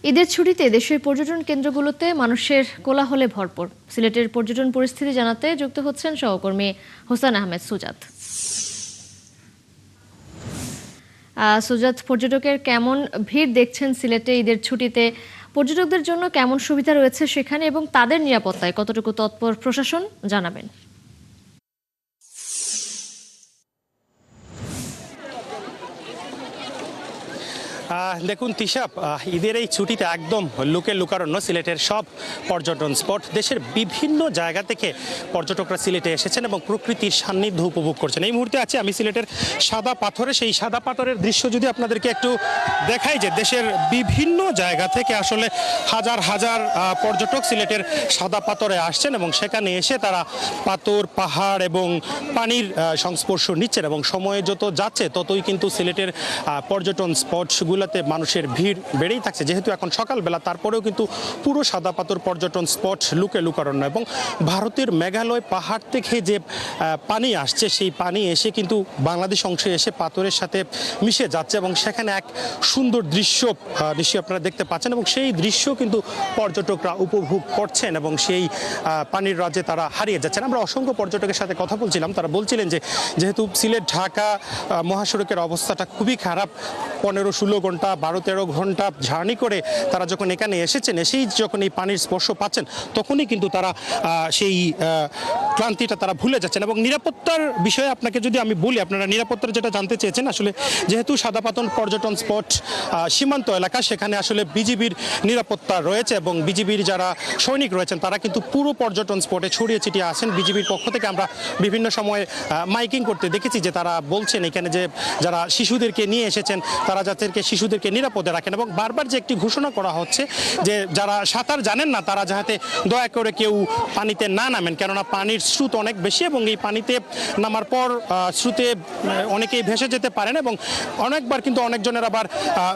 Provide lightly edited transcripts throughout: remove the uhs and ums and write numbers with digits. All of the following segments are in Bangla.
ঈদের ছুটিতে দেশের পর্যটন কেন্দ্রগুলোতে মানুষের কোলাহলে ভরপুর। সিলেটের পর্যটন পরিস্থিতি জানাতে যুক্ত হচ্ছেন সহকর্মী হোসেন আহমেদ সুজাত। সুজাত, পর্যটকের কেমন ভিড় দেখছেন সিলেটে ঈদের ছুটিতে? পর্যটকদের জন্য কেমন সুবিধা রয়েছে সেখানে এবং তাদের নিরাপত্তায় কতটুকু তৎপর প্রশাসন, জানাবেন। দেখুন তিশা, ঈদের এই ছুটিতে একদম লোকে লোকারণ্য সিলেটের সব পর্যটন স্পট। দেশের বিভিন্ন জায়গা থেকে পর্যটকরা সিলেটে এসেছেন এবং প্রকৃতির সান্নিধ্য উপভোগ করছেন। এই মুহূর্তে আছি আমি সিলেটের সাদা পাথরে। সেই সাদা পাথরের দৃশ্য যদি আপনাদেরকে একটু দেখাই, যে দেশের বিভিন্ন জায়গা থেকে আসলে হাজার হাজার পর্যটক সিলেটের সাদা পাথরে আসছেন এবং সেখানে এসে তারা পাথর, পাহাড় এবং পানির সংস্পর্শ নিচ্ছেন এবং সময় যত যাচ্ছে ততই কিন্তু সিলেটের পর্যটন স্পটগুলোতে মানুষের ভিড় বেড়েই থাকছে। যেহেতু এখন সকালবেলা, তারপরেও কিন্তু পুরো সাদা পাথর পর্যটন স্পট লোকে লোকারণ্য এবং ভারতের মেঘালয় পাহাড় থেকে যে পানি আসছে সেই পানি এসে কিন্তু বাংলাদেশ অংশে এসে পাথরের সাথে মিশে যাচ্ছে এবং সেখানে এক সুন্দর দৃশ্য আপনারা দেখতে পাচ্ছেন এবং সেই দৃশ্য কিন্তু পর্যটকরা উপভোগ করছেন এবং সেই পানির রাজ্যে তারা হারিয়ে যাচ্ছেন। আমরা অসংখ্য পর্যটকের সাথে কথা বলছিলাম, তারা বলছিলেন যে যেহেতু সিলেট ঢাকা মহাসড়কের অবস্থাটা খুবই খারাপ, 15-16 ঘন্টা 12-13 ঘন্টা জার্নি করে তারা যখন এখানে এসেছেন, এসেই যখন এই পানির স্পর্শ পাচ্ছেন তখনই কিন্তু তারা সেই ক্লান্তিটা তারা ভুলে যাচ্ছেন। এবং নিরাপত্তার বিষয়ে আপনাকে যদি আমি বলি, আপনারা নিরাপত্তার যেটা জানতে চেয়েছেন, আসলে যেহেতু সাদা পাথর পর্যটন স্পট সীমান্ত এলাকা, সেখানে আসলে বিজিবির নিরাপত্তা রয়েছে এবং বিজিবির যারা সৈনিক রয়েছেন তারা কিন্তু পুরো পর্যটন স্পটে ছড়িয়ে ছিটিয়ে আছেন। বিজিবির পক্ষ থেকে আমরা বিভিন্ন সময় মাইকিং করতে দেখেছি যে তারা বলছেন এখানে যে যারা শিশুদেরকে নিয়ে এসেছেন তারা যাদেরকে শিশুদেরকে নিরাপদে রাখেন এবং বারবার যে একটি ঘোষণা করা হচ্ছে যে যারা সাঁতার জানেন না তারা যাতে দয়া করে কেউ পানিতে না নামেন, কেননা পানির স্রোত অনেক বেশি এবং এই পানিতে নামার পর স্রোতে অনেকেই ভেসে যেতে পারেন এবং অনেকবার কিন্তু অনেকজনের আবার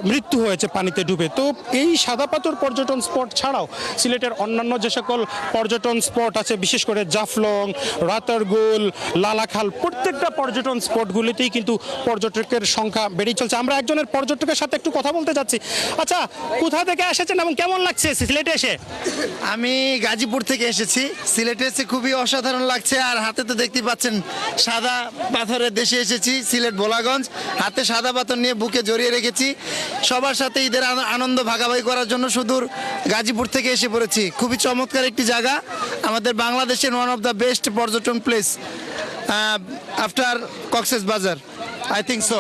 মৃত্যু হয়েছে পানিতে ডুবে। তো এই সাদা পাথর পর্যটন স্পট ছাড়াও সিলেটের অন্যান্য যে সকল পর্যটন স্পট আছে, বিশেষ করে জাফলং, রাতারগুল, লালাখাল, প্রত্যেকটা পর্যটন স্পটগুলিতেই কিন্তু পর্যটকের সংখ্যা বেড়েই চলছে। আমরা একজনের পর্যটকের সাথে একটু কথা বলতে যাচ্ছি। আচ্ছা, কোথা থেকে এসেছেন এবং কেমন লাগছে সিলেটে এসে? আমি গাজীপুর থেকে এসেছি। সিলেটে এসে খুবই অসাধারণ লাগছে। আর হাতে তো দেখতে পাচ্ছেন সাদা পাথরের দেশে এসেছি, সিলেট ভোলাগঞ্জ। হাতে সাদা পাথর নিয়ে বুকে জড়িয়ে রেখেছি। সবার সাথে ঈদের আনন্দ ভাগাভাগি করার জন্য সুদূর গাজীপুর থেকে এসে পড়েছি। খুবই চমৎকার একটি জায়গা, আমাদের বাংলাদেশের ওয়ান অফ দ্য বেস্ট পর্যটন প্লেস আফটার কক্সেস বাজার, আই থিঙ্ক সো।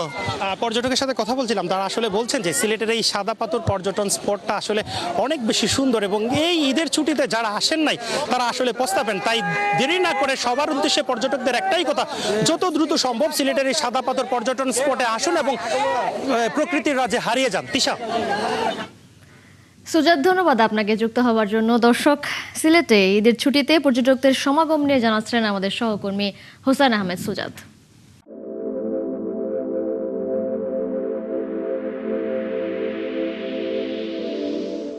পর্যটকের সাথে কথা বলছিলাম, তারা আসলে বলছেন যে সিলেটের এই সাদা পাথর পর্যটন স্পটটা আসলে অনেক বেশি সুন্দর এবং এই ঈদের ছুটিতে যারা আসেন নাই তারা আসলে পস্তাবেন। তাই দেরি না করে সবার উদ্দেশ্যে পর্যটকদের একটাই কথা, যত দ্রুত সম্ভব সিলেটের এই সাদা পাথর পর্যটন স্পটে আসুন এবং প্রকৃতির রাজ্যে হারিয়ে যান। তিশা। সুজাত, ধন্যবাদ আপনাকে যুক্ত হওয়ার জন্য। দর্শক, সিলেটে ঈদের ছুটিতে পর্যটকদের সমাগম নিয়ে জানাচ্ছিলেন আমাদের সহকর্মী হোসেন আহমেদ সুজাত।